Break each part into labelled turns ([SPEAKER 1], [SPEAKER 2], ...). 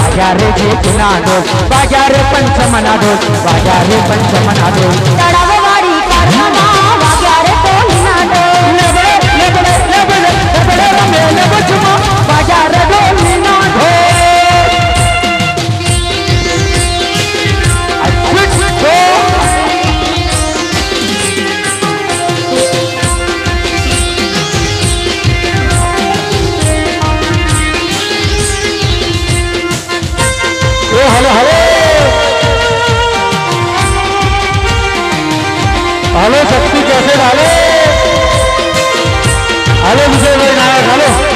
[SPEAKER 1] बाजारे जेठना ढोल बाजारे पंचमना ढोल बाजारे पंचमना ढोल
[SPEAKER 2] तळाववाडी कारखाना वाग्यारे कोणीना ढोल
[SPEAKER 1] लेबडे लेबडे लेबडे लेबडे रमे लेबचुमा बाजारे ढोलीना ढोल हेलो हेलो हेलो शक्ति कैसे डाले हेलो विजय भाई नायक हेलो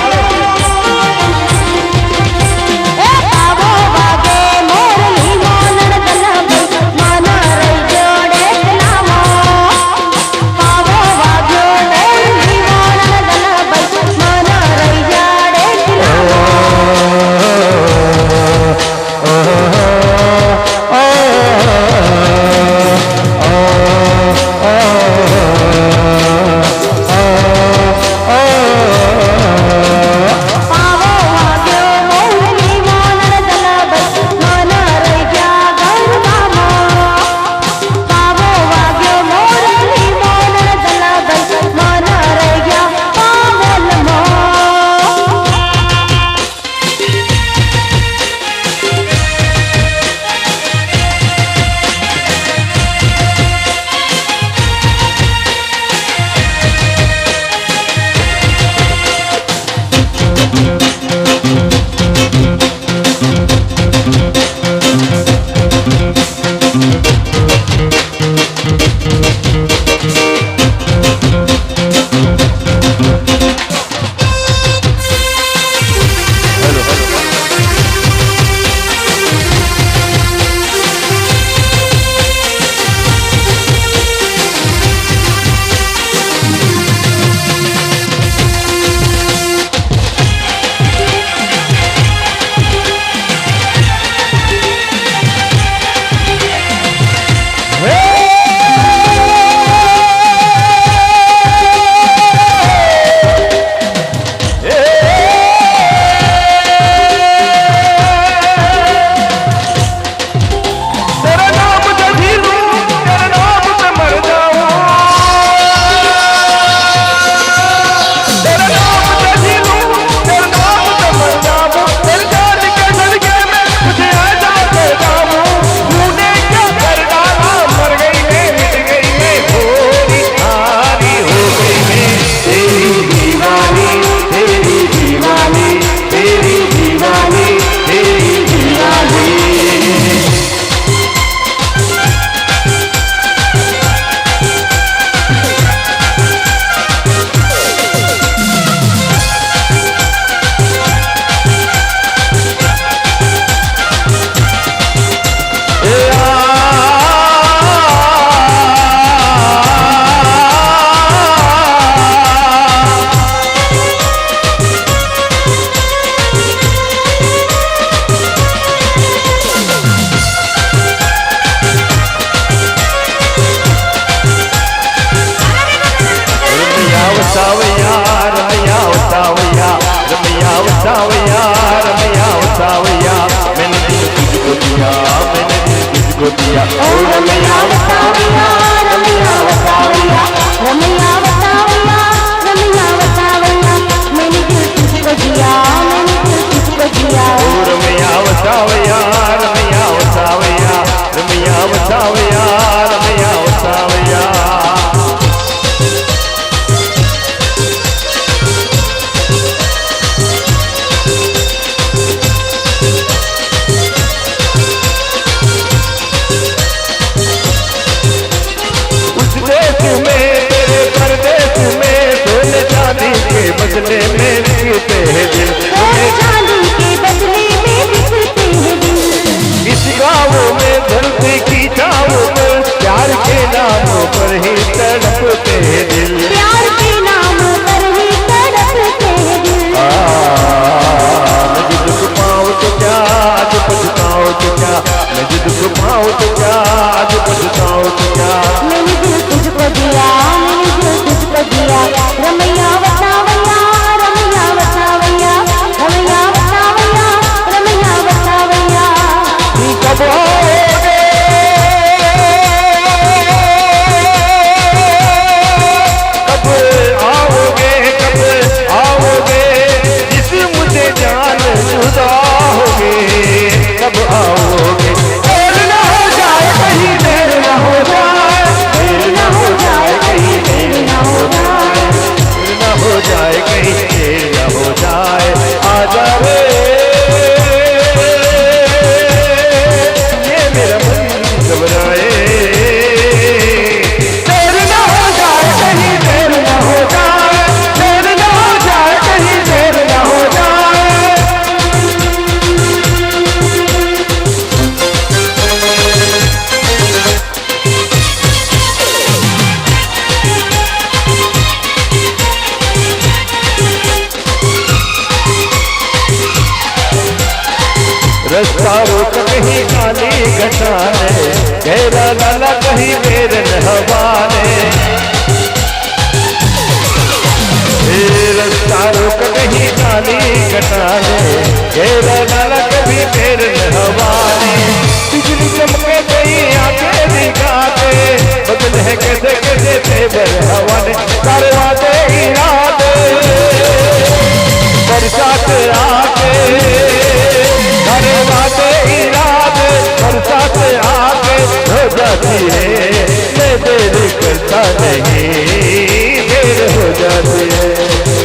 [SPEAKER 3] रस्ता रोक कहीं काली घटाने, घेरा लाला कहीं मेरे हवाने। रस्ता रोक कहीं काली घटाने, घेरा लाला कभी मेरे हवाने। बिजली चमके गई आंखें दिखाते, बदले है कैसे कैसे तेवर हवाने। करवाते इरादे बरसात आके, करवाते इरादे बरसात आके हो जाती है। मैं देर करता नहीं, देर हो जाती है।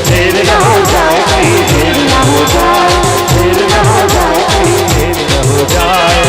[SPEAKER 3] देर न हो जाए कहीं, देर न हो जाए, देर न हो जाए कहीं, देर न हो जाए।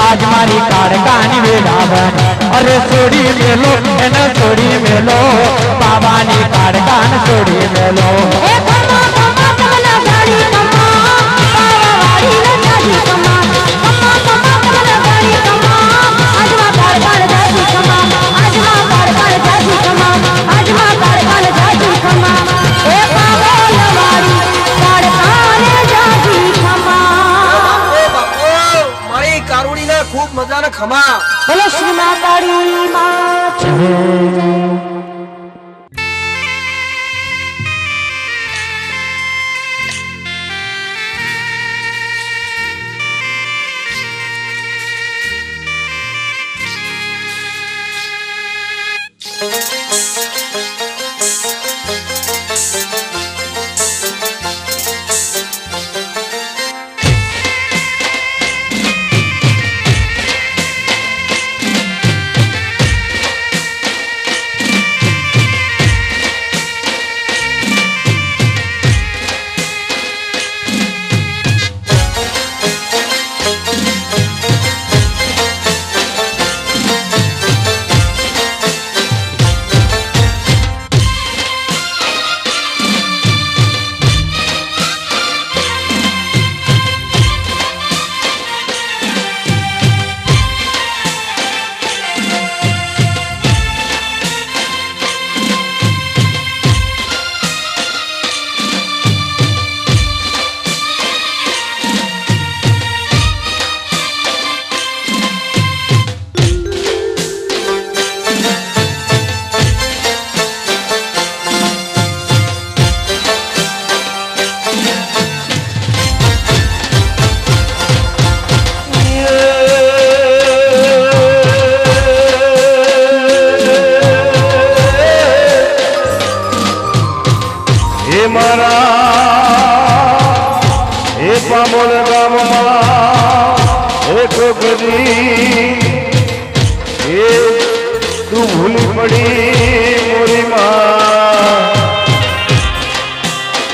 [SPEAKER 1] आज मारी काड़कानी वेड़ा बने, अरे सोड़ी मेलो एना सोड़ी मेलो, बाबानी काड़कान सोड़ी मेलो।
[SPEAKER 2] ए कमा कमा कमला गाड़ी कमा, बाबा वाड़ी न जाती कमा, कमा कमा कमला गाड़ी कमा, आज मां काड़कान जाती कमा, आज मां काड़कान जाती कमा, आज मां काड़कान जाती कमा। ए बाबा वाड़ी काड़कान जाती कमा।
[SPEAKER 4] ए बापू मारी कारुणी ने खूब मजा ने खमा।
[SPEAKER 2] बोलो श्री माताड़ी माँ।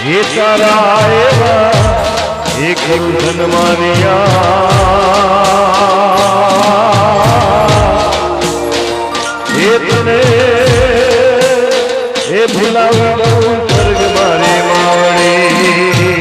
[SPEAKER 3] ये तारा एवा एक धन मानिया ये तने ये भुलावा स्वर्ग मारे मावड़ी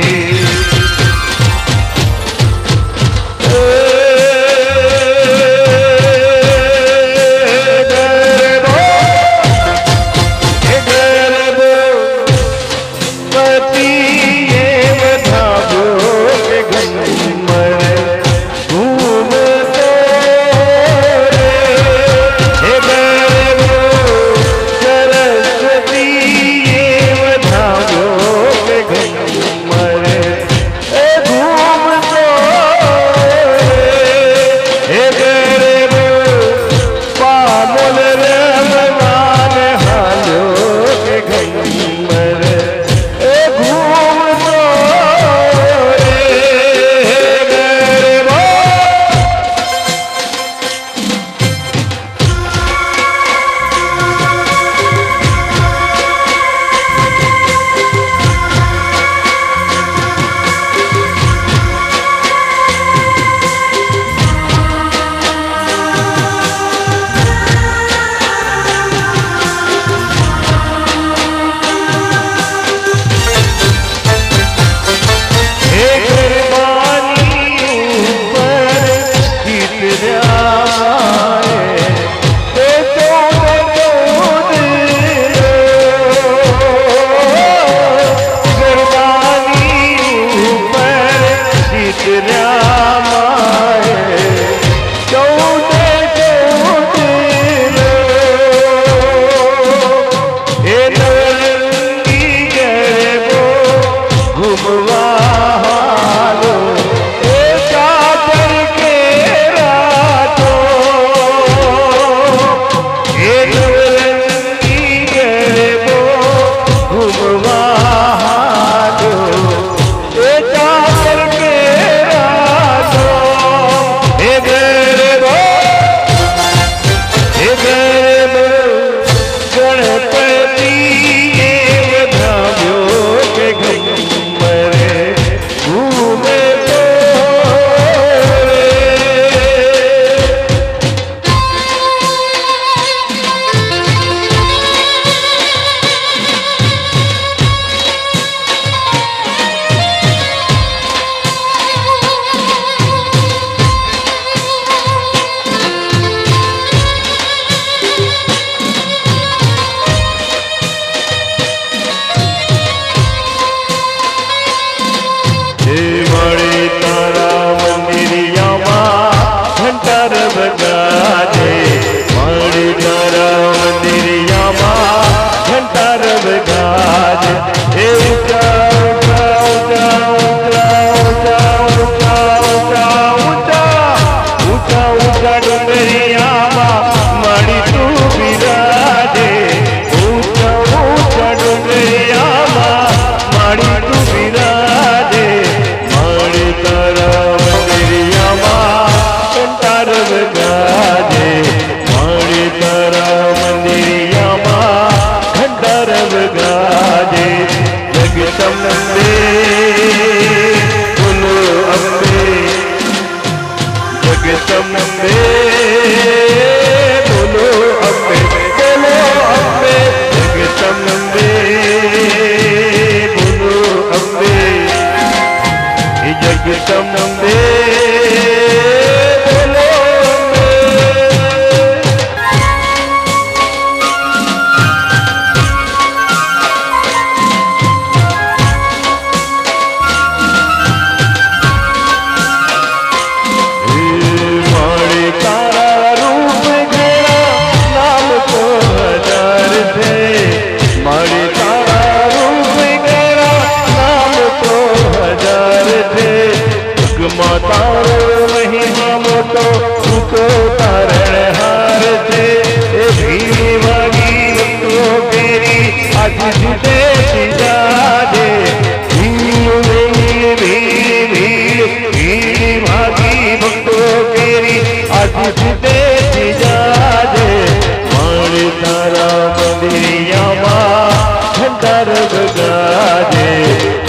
[SPEAKER 3] तारा मंदिरिया मां गरब गाजे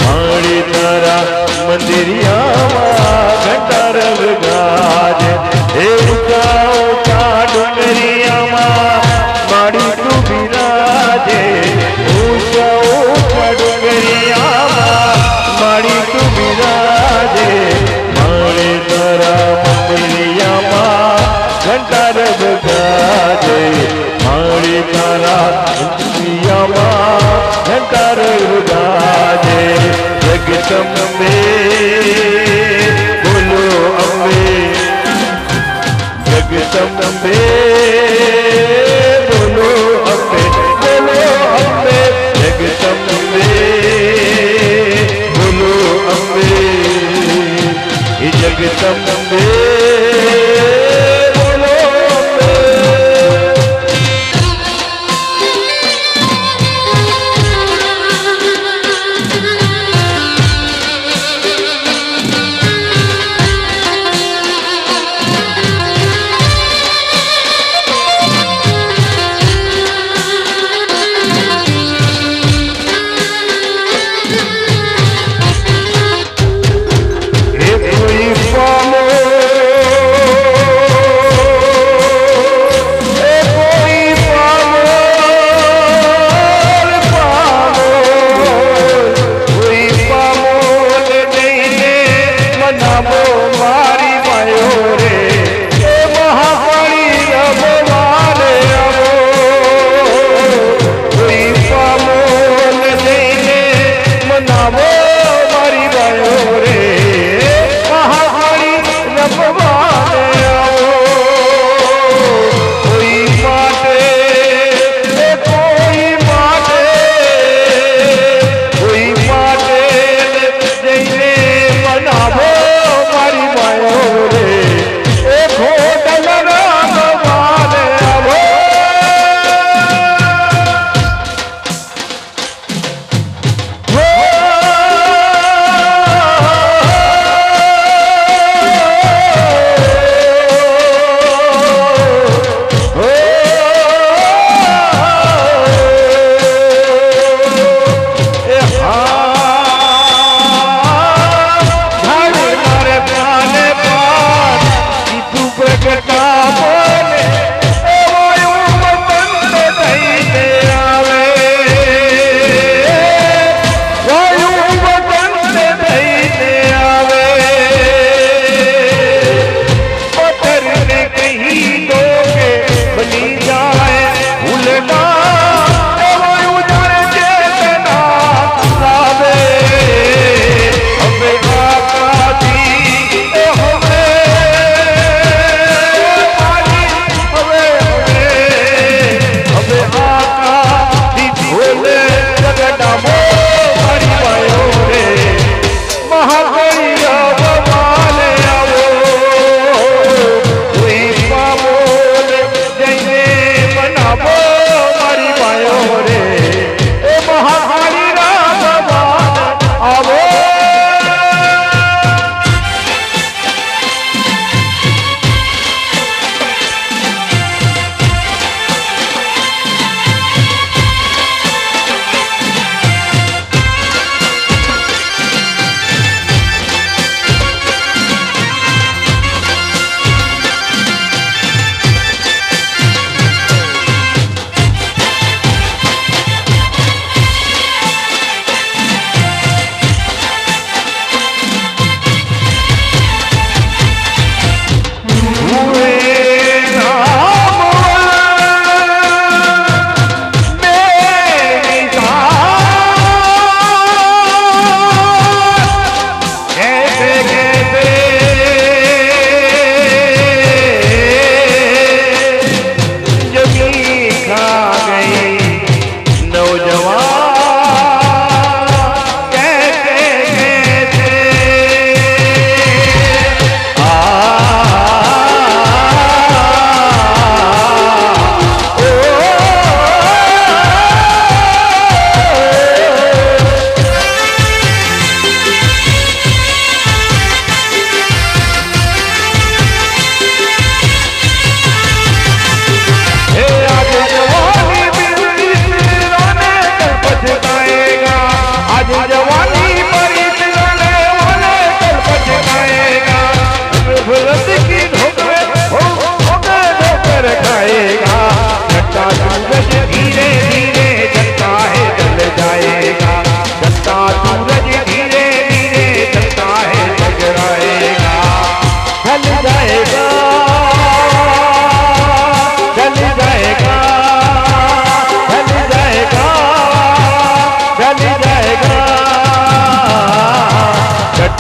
[SPEAKER 3] जगदम्बे बोलो अम्बे जगदम्बे बोलो अम्बे जगदम्बे बोलो अम्बे जगदम्बे बोलो अम्बे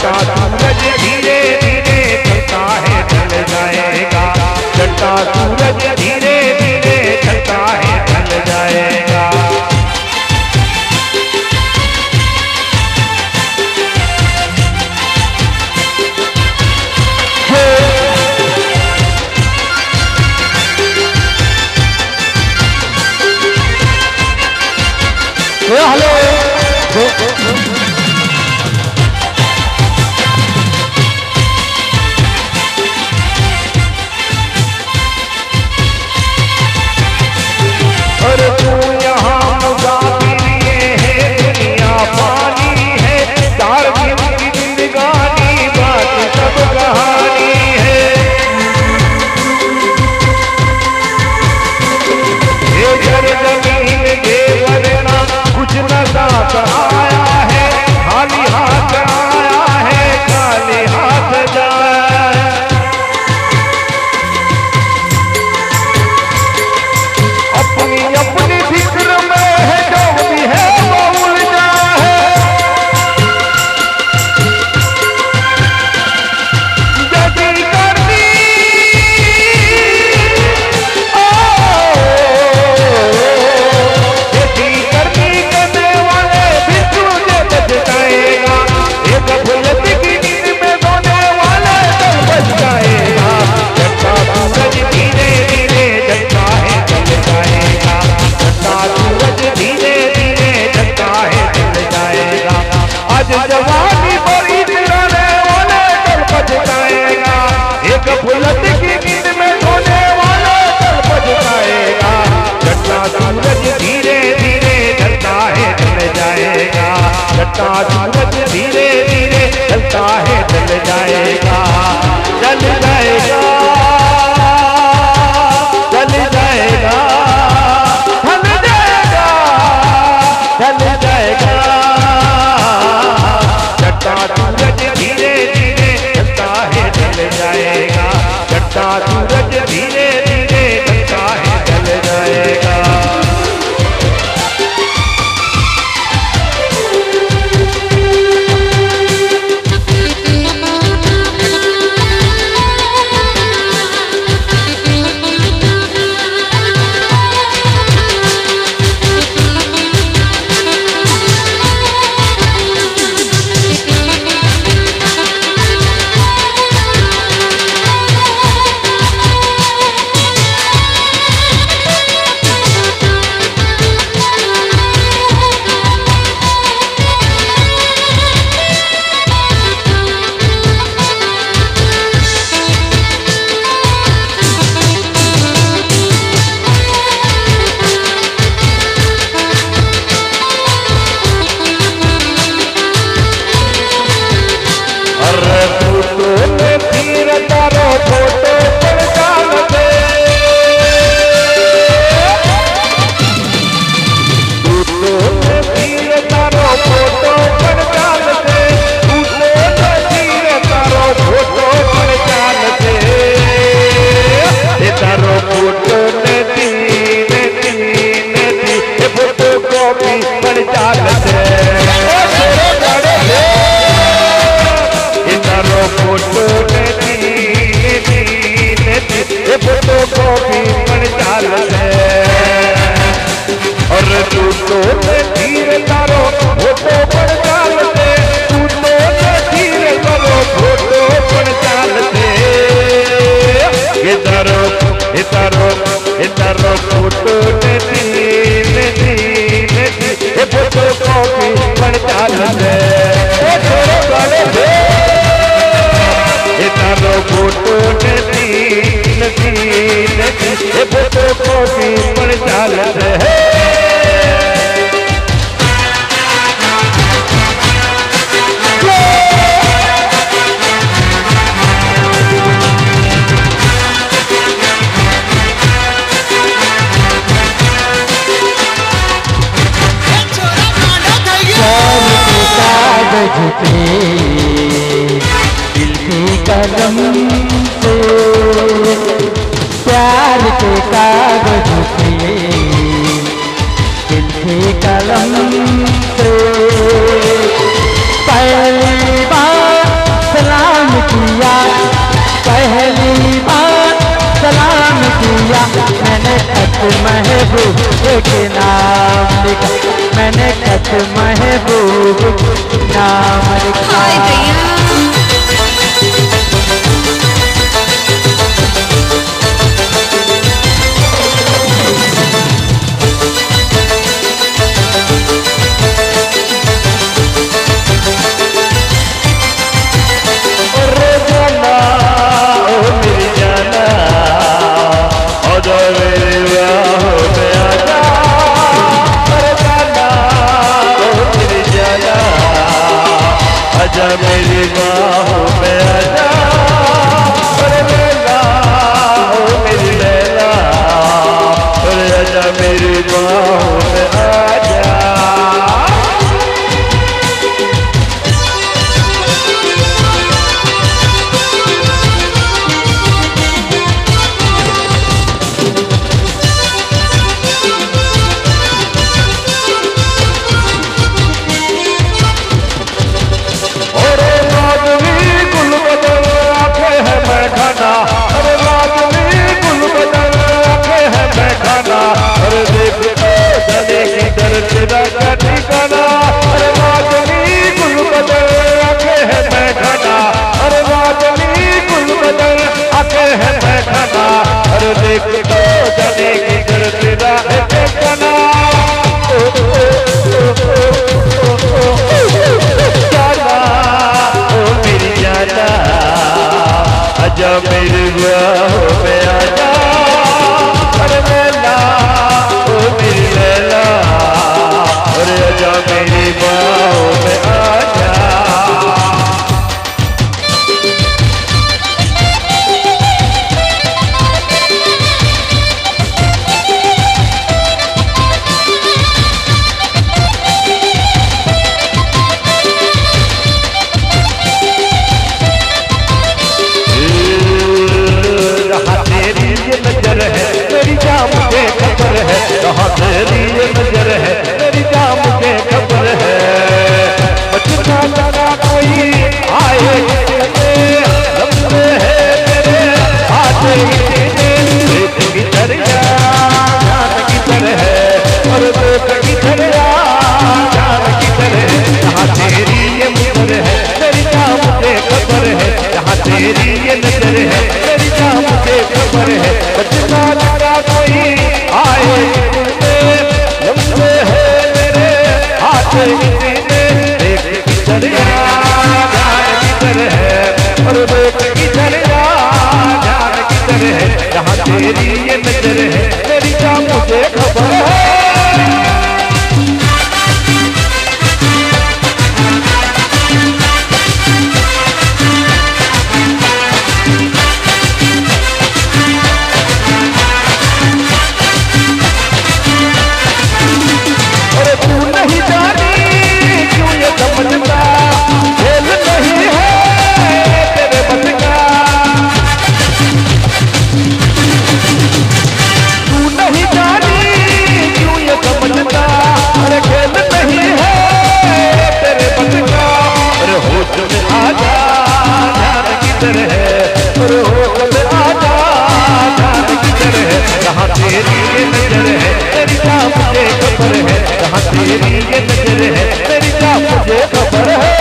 [SPEAKER 3] चट्टा सूरज धीरे धीरे ढलता है ढल जाएगा, चट्टा सूरज धीरे धीरे ढलता है ढल जाएगा।
[SPEAKER 1] हेलो
[SPEAKER 3] अरे तू यहाँ मुसाफिर ये है दुनिया पानी है, चार दिन की जिंदगानी बात सब कहानी है। ये जर जमीन के वरना कुछ न साथ आया है, खाली हाथ आया है, खाली हाथ जाया। अपनी अपनी फिक्र में है, जो भी है वो उलझा है। जदी करनी जदी करनी करने वाले भी तुझे बच जाएगा, एक भुलत की नींद में सोने वाले तब बच जाएगा। चट्टा सूरज धीरे धीरे ढलता है ढल जाएगा, चट्टा सूरज धीरे धीरे ढलता है ढल जाएगा। आज जवानी बड़ी रहने वाले तब बच जाएगा, एक भुलत की नींद में सोने वाले तब बच जाएगा। चट्टा सूरज धीरे धीरे ढलता है ढल जाएगा, चट्टा सूरज धीरे धीरे ढलता है ढल जाएगा, ढल जाएगा, ढल जाएगा, ढल जाएगा, ढल जाएगा। चट्टा सूरज धीरे धीरे ढलता है ढल जाएगा, चट्टा सूरज धीरे धीरे ढलता है ढल जाएगा। अरे फोटो में फिर तारो फोटो पर डाल दे, फोटो में फिर तारो फोटो पर डाल दे, फोटो में फिर तारो फोटो पर डाल दे। ये तारो फोटो ने तीन फोटो कॉपी पर डाल दे। फोटो फोटो कॉपी पर डाल दे, और फोटो धीरे तारो फोटो पर डाल दे, फोटो धीरे तारो फोटो पर डाल दे। ये तारो फोटो फोटो कॉपी पर डाल दे, तारो फोटो फोटो कॉपी पर डाल दे।
[SPEAKER 1] कागज पे दिल की कलम से, प्यार के कागज पे दिल की कलम से, पहली बार लिखा, मैंने खत महबूब नाम लिखा।
[SPEAKER 2] हाय दैया
[SPEAKER 3] आजा मेरी बाहों में आजा, अरे लैला ओ मेरी लैला, अरे आजा मेरी बाहों में आजा। अरे देख जाने की दर तेरा क्या ठिकाना, अरे वादनी गुल बदल आके है बैठाना, अरे वादनी गुल बदल आके है बैठाना, अरे देख जाने की दर तेरा है ठिकाना। जाना ओ मेरी जाना, आजा मेरी बाहों में आजा, अरे लैला ओ मेरी लैला, अरे आजा मेरी बाहों में आजा। तेरी ये नजर है मेरी जान मुझे खबर है, कहाँ तेरी ये नजर है मेरी जान मुझे खबर है। बचना लगा कोई आए लम्बे है मेरे आते देख की दरिया जान की तरह है, और देख की दरिया जान की तरह है। कहाँ तेरी ये नजर है मेरी जान मुझे खबर है, कहाँ तेरी ये नजर है मेरी जान मुझे खबर है। बचना लगा कोई आए लम्बे है मेरे हाथ देख की दरिया जान की तरह है, और देख की दरिया जान की तरह है। जहाँ तेरी ये नजर है मेरी जान मुझे खबर है। तेरी ये नजर है मेरी जान मुझे खबर है।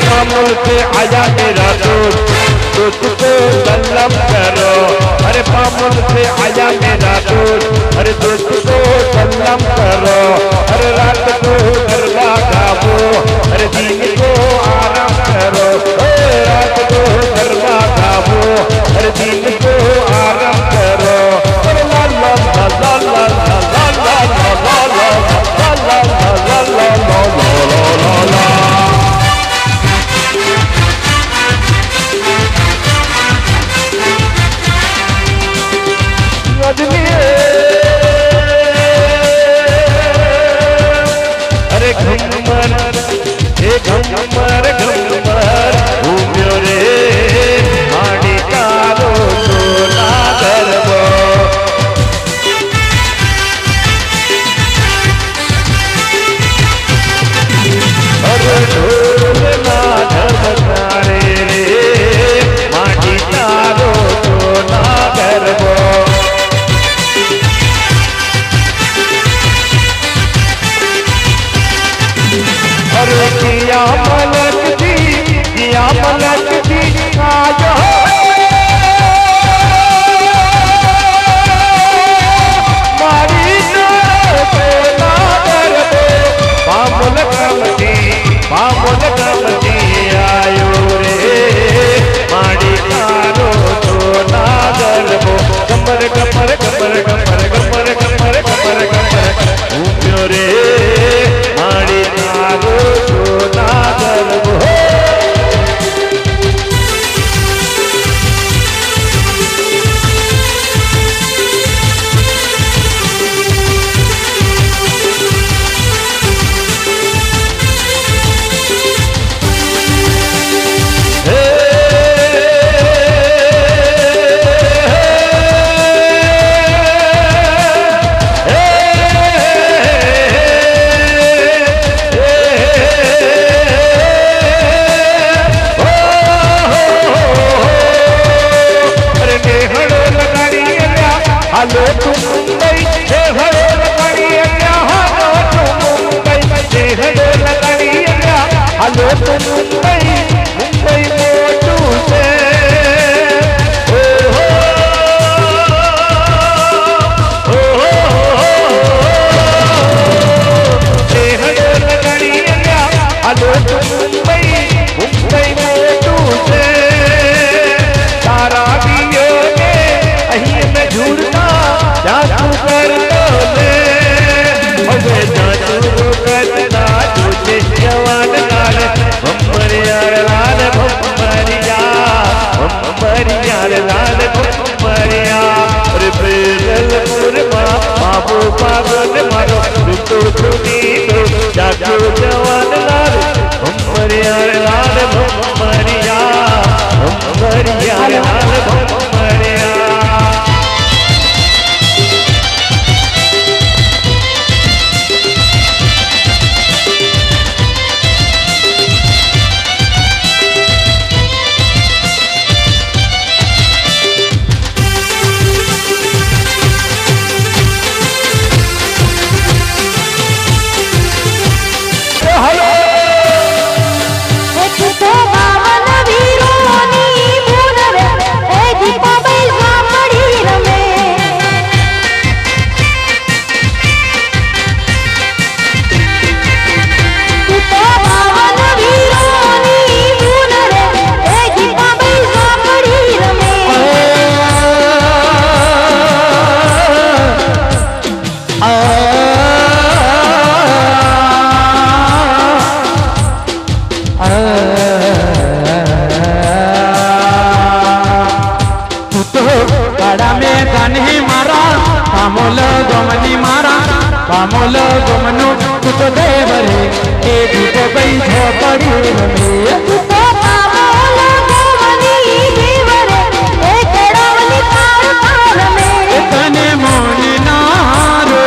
[SPEAKER 3] मामूल से आया मेरा दोस्त को सलाम करो, अरे मामूल से आया मेरा दोस्त, अरे दोस्त को सलाम करो, अरे रात को गरबा गाओ, अरे दिन को आराम करो, रात को गरबा गाओ, हर दिन को आराम करो और ला ला ला ला ला ला ला ला ला ला ला ला ला ला ला ला। अरे घुमर हे घुमर घुमर घूम्यो रे माड़ी कारो तो ना गरबो अरे ढोल ना ढबकारे रे माड़ी कारो तो ना गरबो अरे किया मलक दी आज मारी बामुल कमती आयो रे मारी कारो तो नागर बो कमर कमर कमर कमर कमर कमर कमर कमर घूम्यो रे मारी कारो तो नागर बो हालो तू मुंबई हे हरे लगाड़ी हालो तू मुंबई हे हरे लगाड़ी हालो तू मुंबई मुंबई मोटू से हे हरे लगाड़ी हालो तू मुंबई मुंबई मोटू से तारा दियो ने अही में झूठा जादू कर ले अबे जादू करता तुझे जवान लाल बम्बरिया लाल बम्बरिया लाल बम्बरिया अरे बेदल मुरमा बाबू पागल मारो तो सुनी तो जादू जवान लाल बम्बरिया लाल बम्बरिया लाल बम्बरिया
[SPEAKER 1] पामोल गमनो कुत देवरे ए कुत बैठो पड़ी रमे
[SPEAKER 2] कुत पामोल गमनी देवरे ए केड़वनी कार में
[SPEAKER 1] तने मोनी नारो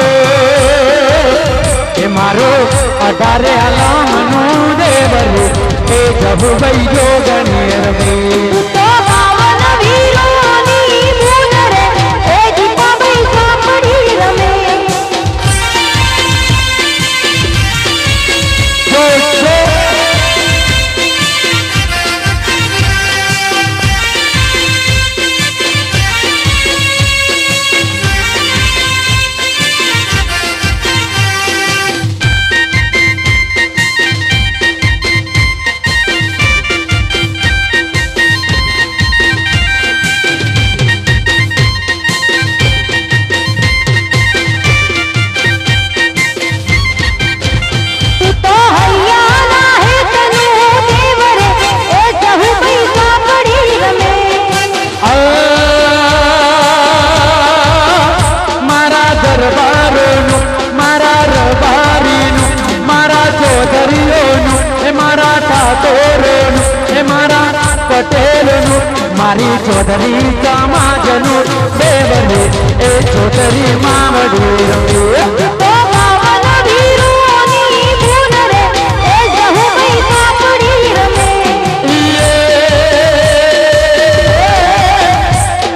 [SPEAKER 1] ए मारो अडारे अलामनु देवरे ए जब बैठो गनेर में મારી ચોધરી સમાજનું દેવને એ ચોધરી માવડી રમે
[SPEAKER 2] ઓ પાવન વીરોની ભૂલ રે એ જહુભાઈ સાપડી રમે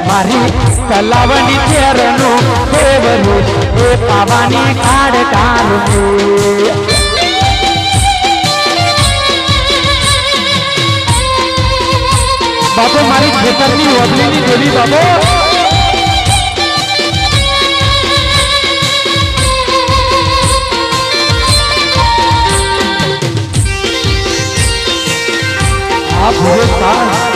[SPEAKER 1] મારી તલાવની ચેરનું દેવને એ પાવાની કાળ કાળને બાપુ મારી ખેતરની ઓબલીની દેવી બાપુ આ ભૂરે તાણ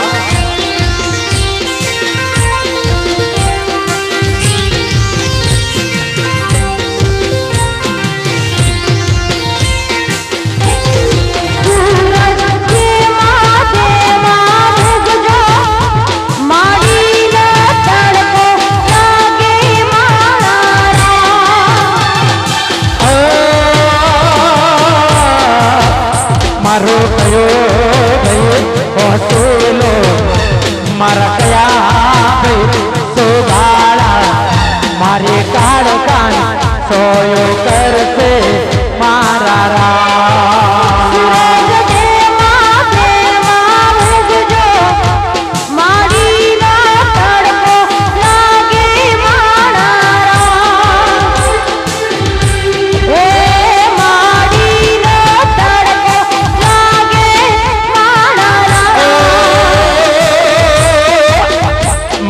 [SPEAKER 1] મારો કયો ભાઈ હોસેલો મારા કયા ભાઈ સોગાળા મારે કાળ કાન સોયો કરશે મારા રા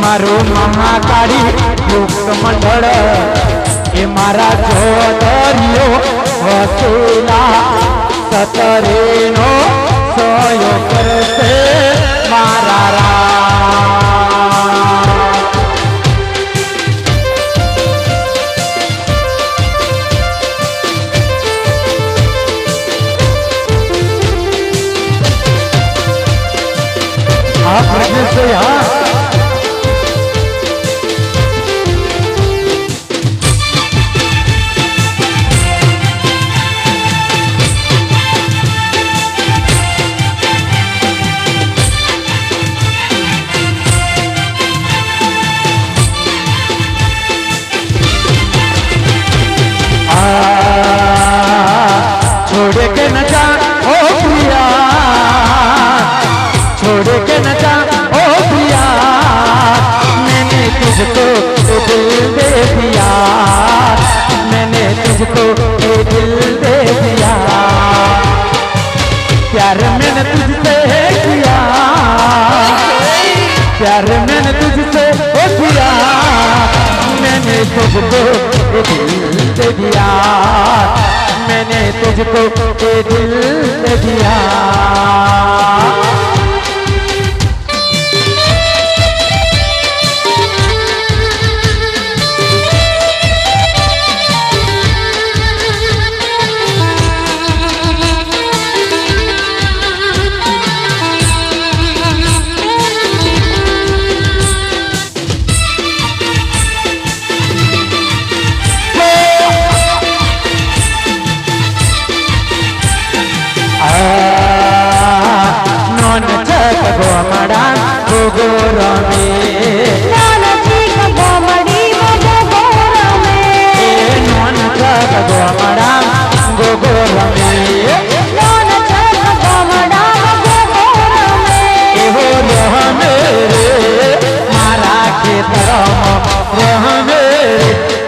[SPEAKER 1] મારું મહાકાળી મુક્ત મંડળ એ મારા જોતરીઓ વસેલા સતરેનો સોયો કરશે મારા રા આ પ્રદેશ હા छोड़ के न जा ओ प्रिया छोड़ के न जा ओ प्रिया मैंने तुझको दिल दे दिया मैंने तुझको दिल दे दिया प्यार मैंने तुझसे किया प्यार मैंने तुझसे किया मैंने तुझको दिल दे दिया मैंने तुझको ये दिल दे दिया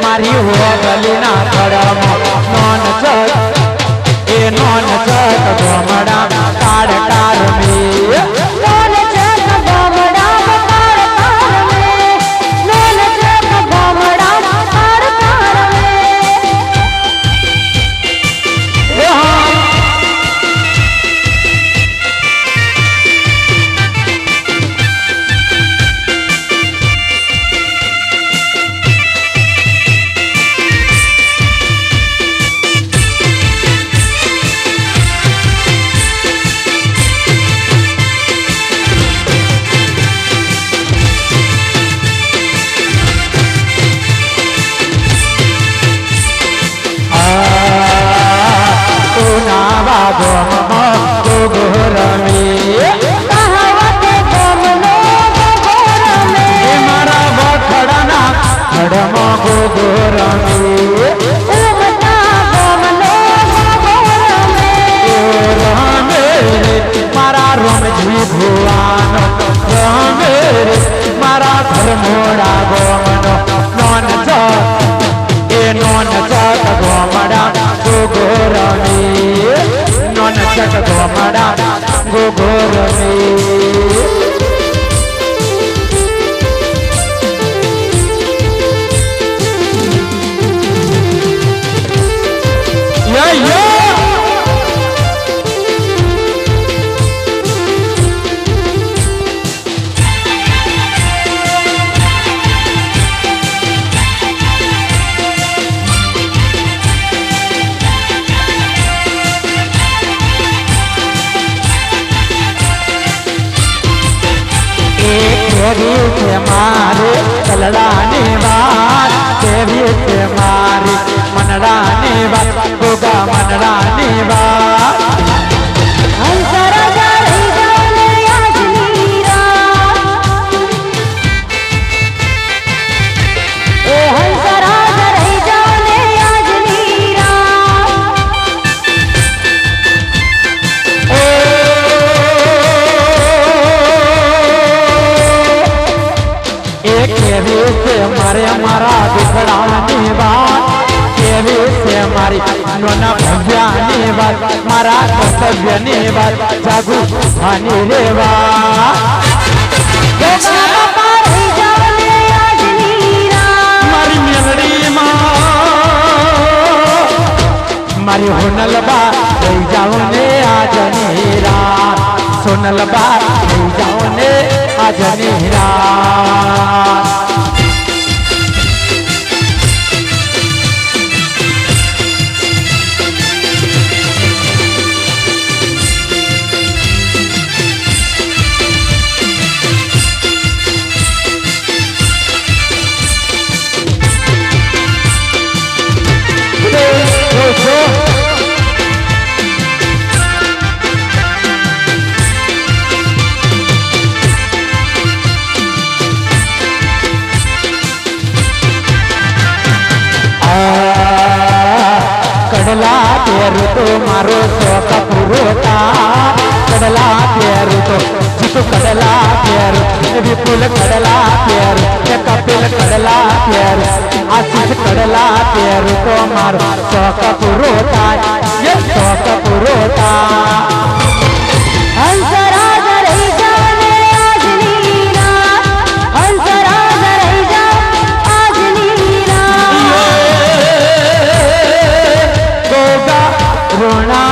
[SPEAKER 1] મારી હોગલીના કડમ નોન ચક એ નોન ચક ગોમડા કાળ કાળ મે
[SPEAKER 2] નોન ચક ગોમડા કાળ કાળ મે નોન ચક ગોમડા કાળ કાળ મે
[SPEAKER 1] ગોમ ગોરમી
[SPEAKER 2] કહાવત ગોમનો
[SPEAKER 1] રમે
[SPEAKER 2] ઉમટા ગોમનો ગોરમે
[SPEAKER 1] રમે રે મારા રમજી ભુવાનો રમે રે મારા ઘર મોડા ગોમનો નોન જ એ નોન ચક ગોમડા ગોગો રમે નોન ચક ગોમડા ગોગો રમે કેવી છે મારે કલડાની વાત કેવી છે મારી મનડાની વાત ગોગા મનડાની વાત
[SPEAKER 2] હંસરાજા રહી જાને આજની રાત એ હંસરાજા રહી જાને આજની રાત
[SPEAKER 1] કેવી છે મારે મારા દુખડાની વાત કેવી છે મારી નોના ભવ્યાની વાત મારા કર્તવ્યની વાત જાગુ ભાની રે વાત
[SPEAKER 2] બાપા રહી જાને આજની રાત
[SPEAKER 1] મારી મેલડીમાં મારી હોનલબા રહી જાઉં ને આજની રાત સોનલબા રહી જાઉં ને આજની રાત કડલા તેરું તો મારો શોખ પૂરો થાય કડલા તેરું તો જીતુ કડલા તેરું વિપુલ કડલા તેરું એ કપિલ કડલા તેરું આશીષ કડલા તેરું તો મારો શોખ પૂરો થાય એ શોખ પૂરો થાય
[SPEAKER 2] હંસરાજા રહી જાને આજની રાત હંસરાજા રહી જા આજની રાત
[SPEAKER 1] ગોગા રોણા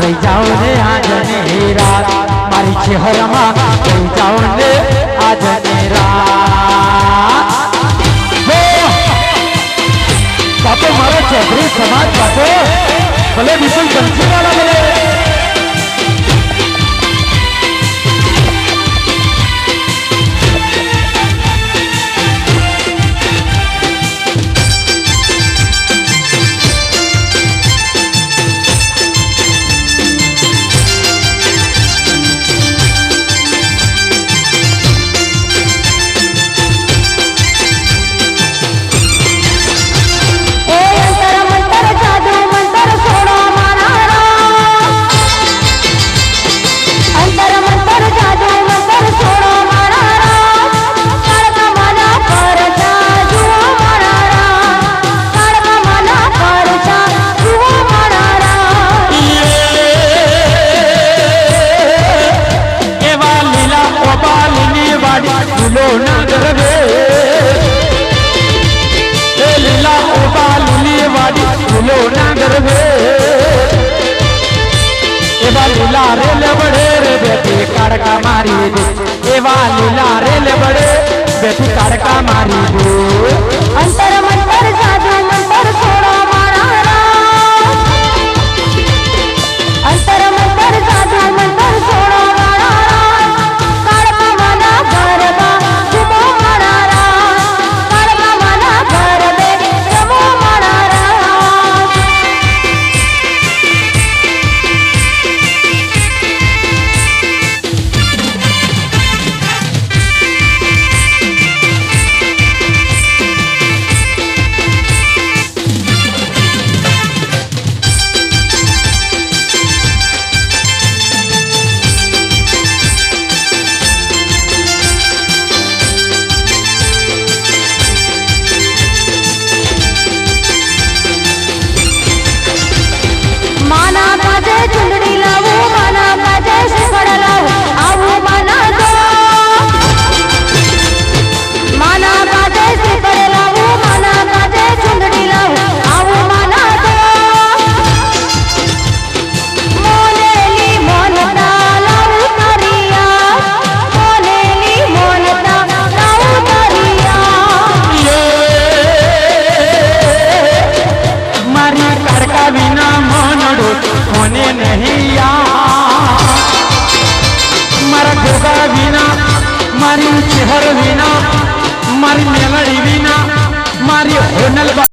[SPEAKER 1] લઈ જાઓ ને આજની રાત મારી ચહેરામાં લઈ જાઓ ને આજની રાત બાપો મારો ચૌધરી સમાજ બાપો ભલે વિપુલ બંસીવાળા ભલે
[SPEAKER 2] એ અંતર મંતર જાદુ મંતર છોડો મારા રામ અંતર મંતર જાદુ મંતર છોડો મારા રામ કાળકા માના પરચા જુઓ મારા રામ કાળકા માના પરચા જુઓ મારા રામ
[SPEAKER 1] એવા લીલા ઓબાલની વાડી ફૂલો ના ગરબે એ લીલા ઓબાલની વાડી ફૂલો ના ગરબે એવા લીલા રે લેબડે રે બેટી કાળકા મારી દે એવા લીલા રે લેબડે બેટી કાળકા મારી દે
[SPEAKER 2] અંતર મંતર જાદુ મંતર છોડો મારા રામ અંતર મંતર જાદુ મંતર છોડો મારા રામ કાળકા માના ગરબા જુઓ મારા રામ કાળકા માના ગરબે રમો મારા રામ
[SPEAKER 1] કોને નહીં યાર મારા ગોગા વિના મારી ચહેર વિના મારી મેલડી વિના મારી હોનલ